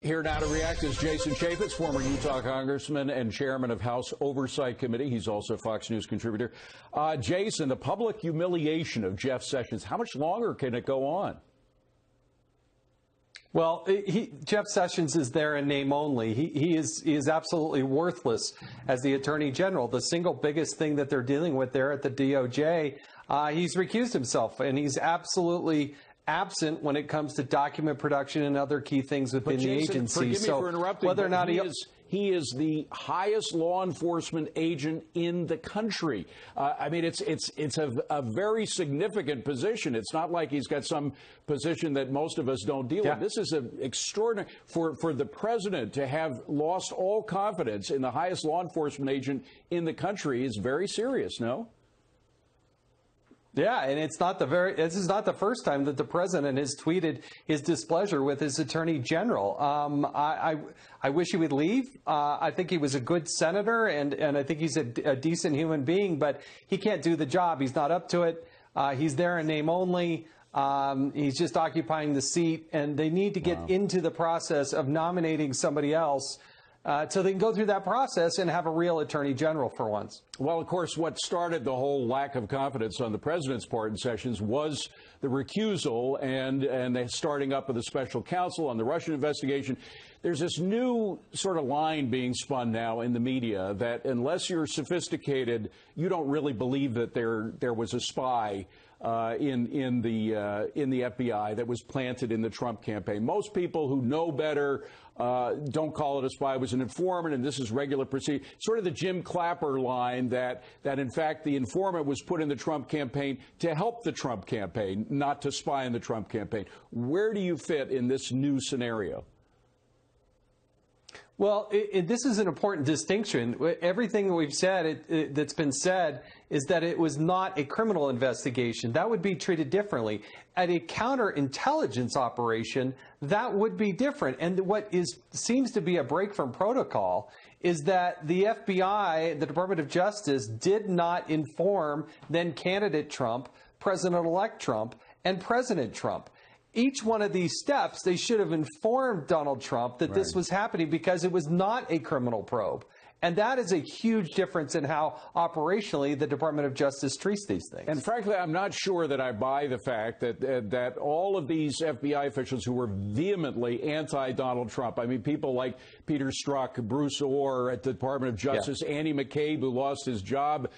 Here now to react is Jason Chaffetz, former Utah congressman and chairman of House Oversight Committee. He's also a Fox News contributor. Jason, the public humiliation of Jeff Sessions, how much longer can it go on? Well, Jeff Sessions is there in name only. He is absolutely worthless as the Attorney General. The single biggest thing that they're dealing with there at the DOJ, he's recused himself, and he's absolutely absent when it comes to document production and other key things within the agency. Forgive me for interrupting, whether or not he is the highest law enforcement agent in the country. I mean, it's a very significant position. It's not like he's got some position that most of us don't deal with. This is an extraordinary for the president to have lost all confidence in the highest law enforcement agent in the country is very serious. No. Yeah, and this is not the first time that the president has tweeted his displeasure with his attorney general. I wish he would leave. I think he was a good senator, and I think he's a decent human being, but he can't do the job. He's not up to it. He's there in name only. He's just occupying the seat, and they need to get into the process of nominating somebody else so they can go through that process and have a real attorney general for once. Well, of course, what started the whole lack of confidence on the president's part in Sessions was the recusal and the starting up of the special counsel on the Russian investigation. There's this new sort of line being spun now in the media that unless you're sophisticated, you don't really believe that there was a spy in the FBI that was planted in the Trump campaign. Most people who know better don't call it a spy. It was an informant, and this is regular procedure. Sort of the Jim Clapper line that in fact the informant was put in the Trump campaign to help the Trump campaign, not to spy in the Trump campaign. Where do you fit in this new scenario? Well, this is an important distinction. Everything we've said that's been said is that it was not a criminal investigation. That would be treated differently. At a counterintelligence operation, that would be different. And what seems to be a break from protocol is that the FBI, the Department of Justice, did not inform then candidate Trump, President-elect Trump, and President Trump. Each one of these steps, they should have informed Donald Trump that this was happening because it was not a criminal probe. And that is a huge difference in how operationally the Department of Justice treats these things. And frankly, I'm not sure that I buy the fact that all of these FBI officials who were vehemently anti-Donald Trump, I mean, people like Peter Strzok, Bruce Orr at the Department of Justice, Andy McCabe, who lost his job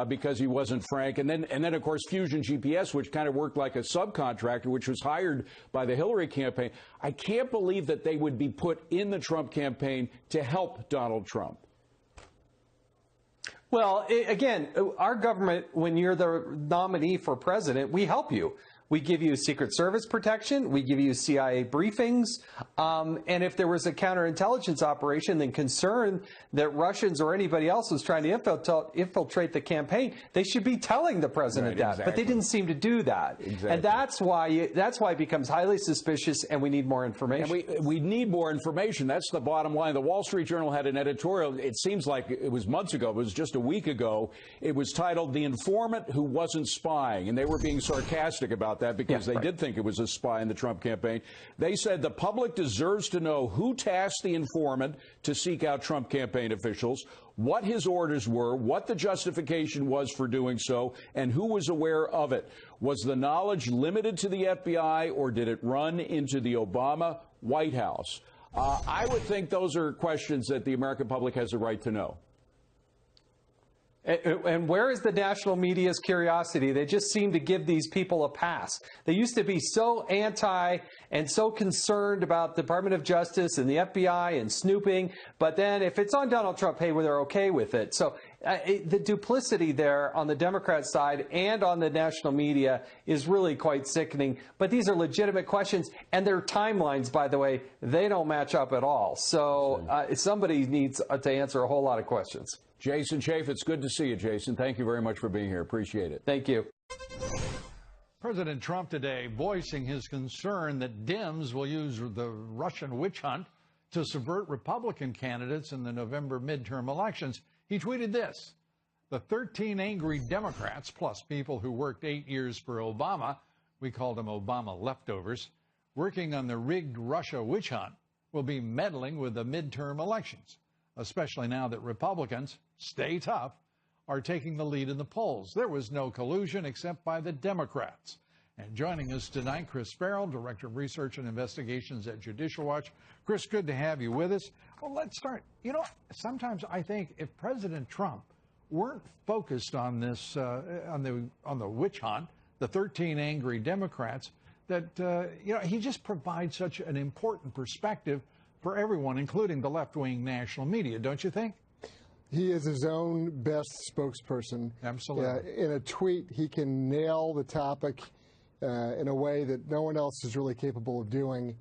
because he wasn't frank, and then of course Fusion GPS, which kind of worked like a subcontractor, which was hired by the Hillary campaign. I can't believe that they would be put in the Trump campaign to help Donald Trump. Well, again, our government, when you're the nominee for president, we help you. We give you Secret Service protection. We give you CIA briefings. And if there was a counterintelligence operation, then concerned that Russians or anybody else was trying to infiltrate the campaign, they should be telling the president that. Exactly. But they didn't seem to do that. Exactly. And that's why it becomes highly suspicious, and we need more information. And we need more information. That's the bottom line. The Wall Street Journal had an editorial. It seems like it was months ago. It was just a week ago. It was titled "The Informant Who Wasn't Spying," and they were being sarcastic about that because they did think it was a spy in the Trump campaign. They said the public deserves to know who tasked the informant to seek out Trump campaign officials, what his orders were, what the justification was for doing so, and who was aware of it. Was the knowledge limited to the FBI, or did it run into the Obama White House? I would think those are questions that the American public has a right to know. And where is the national media's curiosity? They just seem to give these people a pass. They used to be so anti and so concerned about the Department of Justice and the FBI and snooping. But then if it's on Donald Trump, hey, well, they're okay with it. So the duplicity there on the Democrat side and on the national media is really quite sickening. But these are legitimate questions, and their timelines, by the way, they don't match up at all. So somebody needs to answer a whole lot of questions. Jason Chaffetz, good to see you, Jason. Thank you very much for being here. Appreciate it. Thank you. President Trump today voicing his concern that Dems will use the Russian witch hunt to subvert Republican candidates in the November midterm elections. He tweeted this: "The 13 angry Democrats, plus people who worked 8 years for Obama, we called them Obama leftovers, working on the rigged Russia witch hunt, will be meddling with the midterm elections, especially now that Republicans, stay tough, are taking the lead in the polls. There was no collusion except by the Democrats. And joining us tonight, Chris Farrell, Director of Research and Investigations at Judicial Watch. Chris, good to have you with us. Well, let's start. You know, sometimes I think if President Trump weren't focused on this, on the witch hunt, the 13 angry Democrats, that he just provides such an important perspective for everyone, including the left-wing national media, don't you think? He is his own best spokesperson. Absolutely. In a tweet, he can nail the topic in a way that no one else is really capable of doing.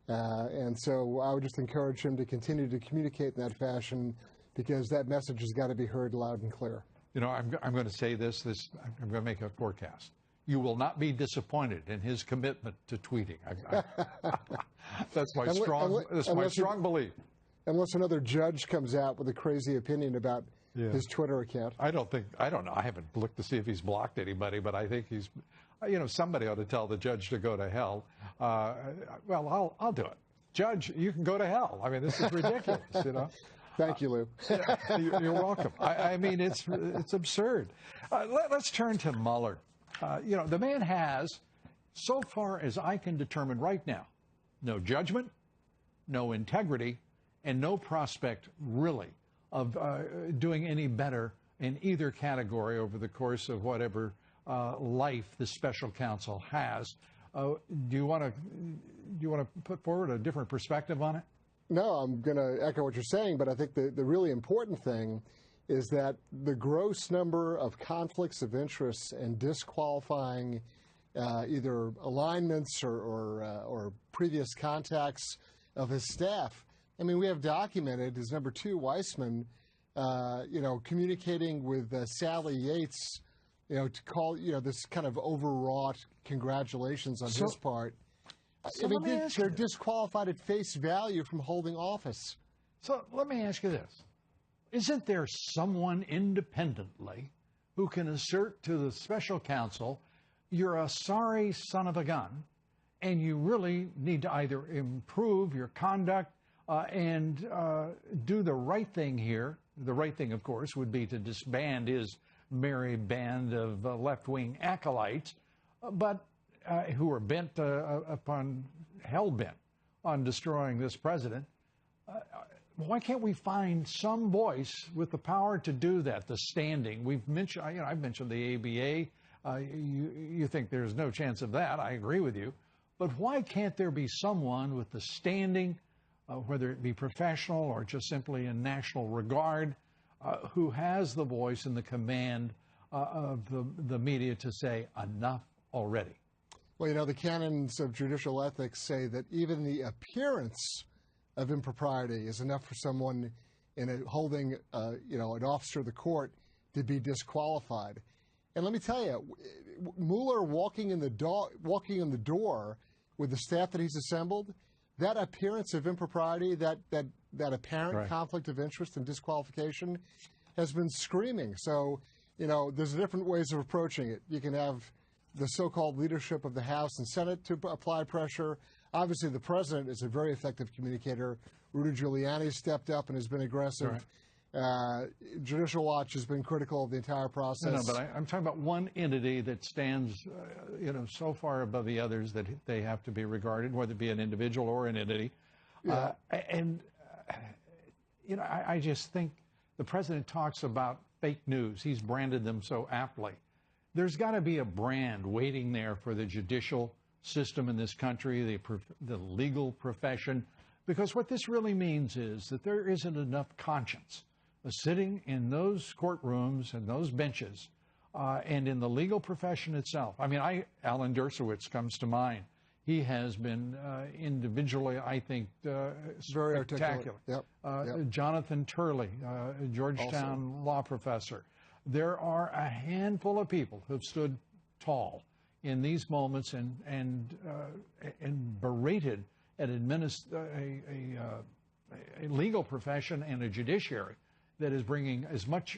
And so I would just encourage him to continue to communicate in that fashion, because that message has got to be heard loud and clear. You know, I'm going to say this, I'm going to make a forecast. You will not be disappointed in his commitment to tweeting. That's my strong belief. Unless another judge comes out with a crazy opinion about his Twitter account. I don't know. I haven't looked to see if he's blocked anybody, but I think he's, somebody ought to tell the judge to go to hell. Well, I'll do it. Judge, you can go to hell. I mean, this is ridiculous, Thank you, Lou. You're welcome. I mean, it's absurd. Let's turn to Mueller. The man has, so far as I can determine right now, no judgment, no integrity, and no prospect, really, of doing any better in either category over the course of whatever life the special counsel has. Do you want to put forward a different perspective on it? No, I'm going to echo what you're saying, but I think the really important thing is that the gross number of conflicts of interest and disqualifying either alignments or previous contacts of his staff. I mean, we have documented his number two, Weissman, communicating with Sally Yates, to call, this kind of overwrought congratulations on his part. I mean, they're disqualified at face value from holding office. So let me ask you this. Isn't there someone independently who can assert to the special counsel, you're a sorry son of a gun, and you really need to either improve your conduct and do the right thing here? The right thing, of course, would be to disband his merry band of left-wing acolytes, but who are hell-bent on destroying this president. Why can't we find some voice with the power to do that, the standing? We've mentioned, I've mentioned the ABA. You think there's no chance of that. I agree with you. But why can't there be someone with the standing, whether it be professional or just simply in national regard, who has the voice and the command of the media to say, enough already? Well, the canons of judicial ethics say that even the appearance of impropriety is enough for someone holding, an officer of the court to be disqualified. And let me tell you, Mueller walking in the door with the staff that he's assembled, that appearance of impropriety, that apparent conflict of interest and disqualification has been screaming. So, there's different ways of approaching it. You can have the so-called leadership of the House and Senate to apply pressure. Obviously, the president is a very effective communicator. Rudy Giuliani stepped up and has been aggressive. Judicial Watch has been critical of the entire process. No, but I'm talking about one entity that stands, so far above the others that they have to be regarded, whether it be an individual or an entity. Yeah. I just think the president talks about fake news. He's branded them so aptly. There's got to be a brand waiting there for the judicial system in this country, the legal profession, because what this really means is that there isn't enough conscience sitting in those courtrooms and those benches and in the legal profession itself. I mean, Alan Dershowitz comes to mind. He has been individually, I think, very spectacular. Yep. Jonathan Turley, Georgetown law professor. There are a handful of people who've stood tall in these moments and berated a legal profession and a judiciary that is bringing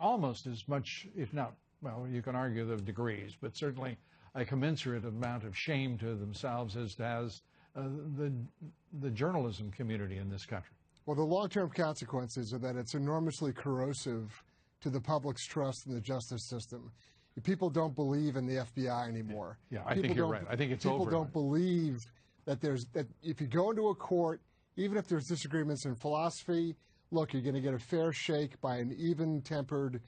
almost as much, if not, well, you can argue the degrees, but certainly a commensurate amount of shame to themselves as has the journalism community in this country. Well, the long-term consequences are that it's enormously corrosive to the public's trust in the justice system. People don't believe in the FBI anymore. Yeah, I think you're right. I think it's over. People don't believe that that if you go into a court, even if there's disagreements in philosophy, look, you're going to get a fair shake by an even-tempered,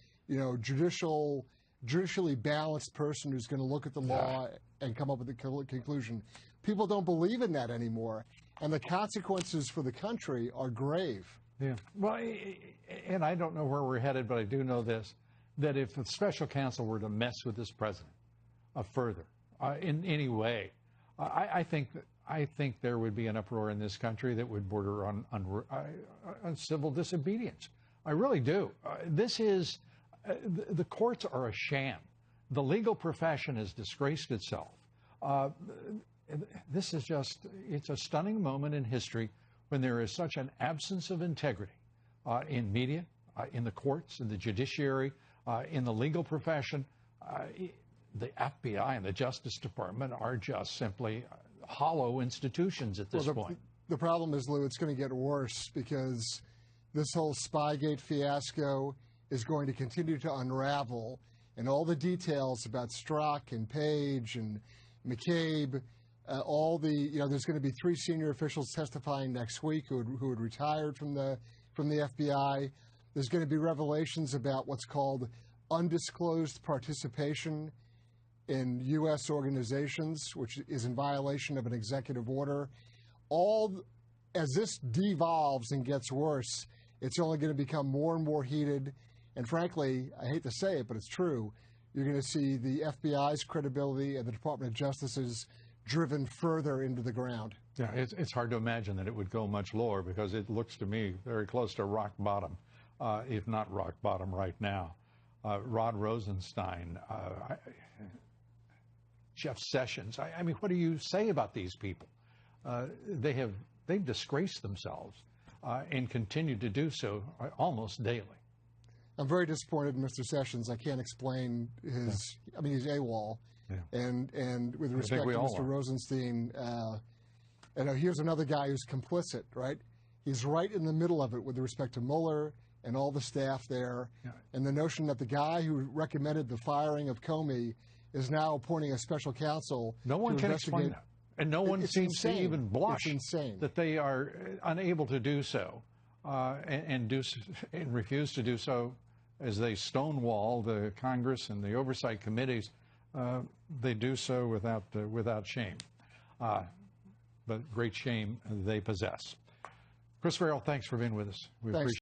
judicially balanced person who's going to look at the law and come up with a conclusion. People don't believe in that anymore, and the consequences for the country are grave. Yeah. Well, and I don't know where we're headed, but I do know this, that if the special counsel were to mess with this president further in any way, I think there would be an uproar in this country that would border on civil disobedience. I really do. The courts are a sham. The legal profession has disgraced itself. This is it's a stunning moment in history when there is such an absence of integrity in media, in the courts, in the judiciary, in the legal profession. The FBI and the Justice Department are just simply hollow institutions at this point. The problem is, Lou, it's going to get worse because this whole Spygate fiasco is going to continue to unravel, and all the details about Strzok and Page and McCabe, there's going to be 3 senior officials testifying next week who had retired from the FBI. There's going to be revelations about what's called undisclosed participation in U.S. organizations, which is in violation of an executive order. As this devolves and gets worse, it's only going to become more and more heated. And frankly, I hate to say it, but it's true. You're going to see the FBI's credibility and the Department of Justice's driven further into the ground. Yeah, it's hard to imagine that it would go much lower because it looks to me very close to rock bottom, if not rock bottom right now. Rod Rosenstein, Jeff Sessions. I mean, what do you say about these people? They've disgraced themselves and continue to do so almost daily. I'm very disappointed in Mr. Sessions. I can't explain his. Yeah. I mean, he's AWOL. Yeah. And with respect to Mr. Rosenstein, here's another guy who's complicit, right? He's right in the middle of it with respect to Mueller and all the staff there. Yeah. And the notion that the guy who recommended the firing of Comey is now appointing a special counsel. No one can explain that. And no one seems to even blush that they are unable to do so and refuse to do so as they stonewall the Congress and the oversight committees. They do so without shame. But great shame they possess. Chris Farrell, thanks for being with us. We appreciate it.